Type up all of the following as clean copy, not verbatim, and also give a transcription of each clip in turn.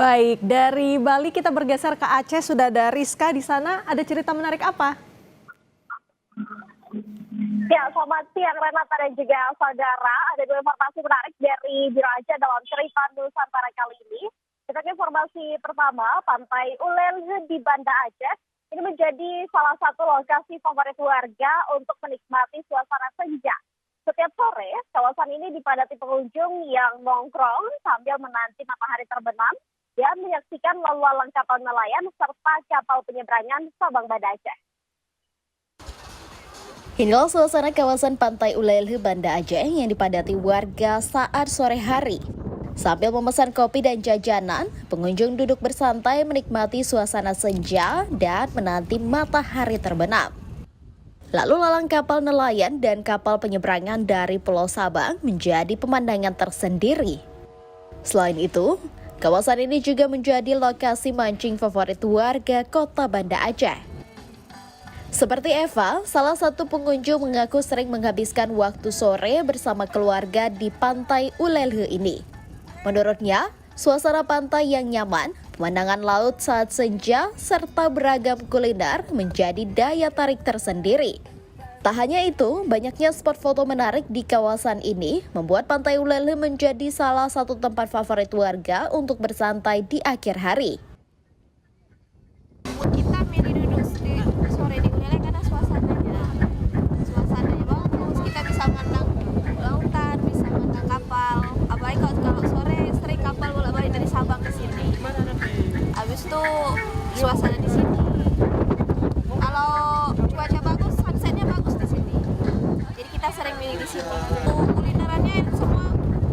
Baik, dari Bali kita bergeser ke Aceh, sudah ada Rizka di sana. Ada cerita menarik apa? Ya, selamat siang Renata dan juga saudara. Ada dua informasi menarik dari Biro Aceh dalam cerita Nusantara kali ini. Kita ke informasi pertama, Pantai Ulel di Banda Aceh. Ini menjadi salah satu lokasi favorit warga untuk menikmati suasana senja. Setiap sore, kawasan ini dipadati pengunjung yang nongkrong sambil menanti matahari terbenam dan menyaksikan lalu lalang kapal nelayan serta kapal penyeberangan Sabang Banda Aceh. Inilah suasana kawasan Pantai Ulelhe Banda Aceh yang dipadati warga saat sore hari. Sambil memesan kopi dan jajanan, pengunjung duduk bersantai menikmati suasana senja dan menanti matahari terbenam. Lalu lalang kapal nelayan dan kapal penyeberangan dari Pulau Sabang menjadi pemandangan tersendiri. Selain itu, kawasan ini juga menjadi lokasi mancing favorit warga kota Banda Aceh. Seperti Eva, salah satu pengunjung mengaku sering menghabiskan waktu sore bersama keluarga di Pantai Ulelhe ini. Menurutnya, suasana pantai yang nyaman, pemandangan laut saat senja, serta beragam kuliner menjadi daya tarik tersendiri. Tak hanya itu, banyaknya spot foto menarik di kawasan ini membuat Pantai Ulelhe menjadi salah satu tempat favorit warga untuk bersantai di akhir hari. Kita milih duduk sore di Ulelhe karena suasananya bagus, kita bisa mandang lautan, bisa mandang kapal. Apalagi kalau sore sering kapal bolak-balik dari Sabang ke sini. Habis itu suasana di sini. Kalau cuaca bagus, sunsetnya bagus di sini. Jadi kita sering milih di sini. Kulinerannya semua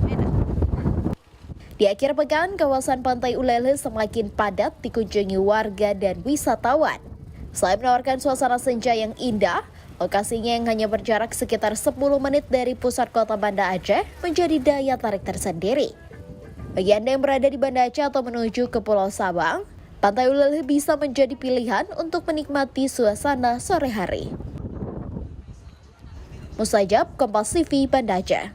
beda. Di akhir pekan, kawasan Pantai Ulelhe semakin padat dikunjungi warga dan wisatawan. Selain menawarkan suasana senja yang indah, lokasinya yang hanya berjarak sekitar 10 menit dari pusat kota Banda Aceh menjadi daya tarik tersendiri. Bagi Anda yang berada di Banda Aceh atau menuju ke Pulau Sabang, Pantai Ulelhe bisa menjadi pilihan untuk menikmati suasana sore hari. Mustajab, Kompas TV, Banda Aceh.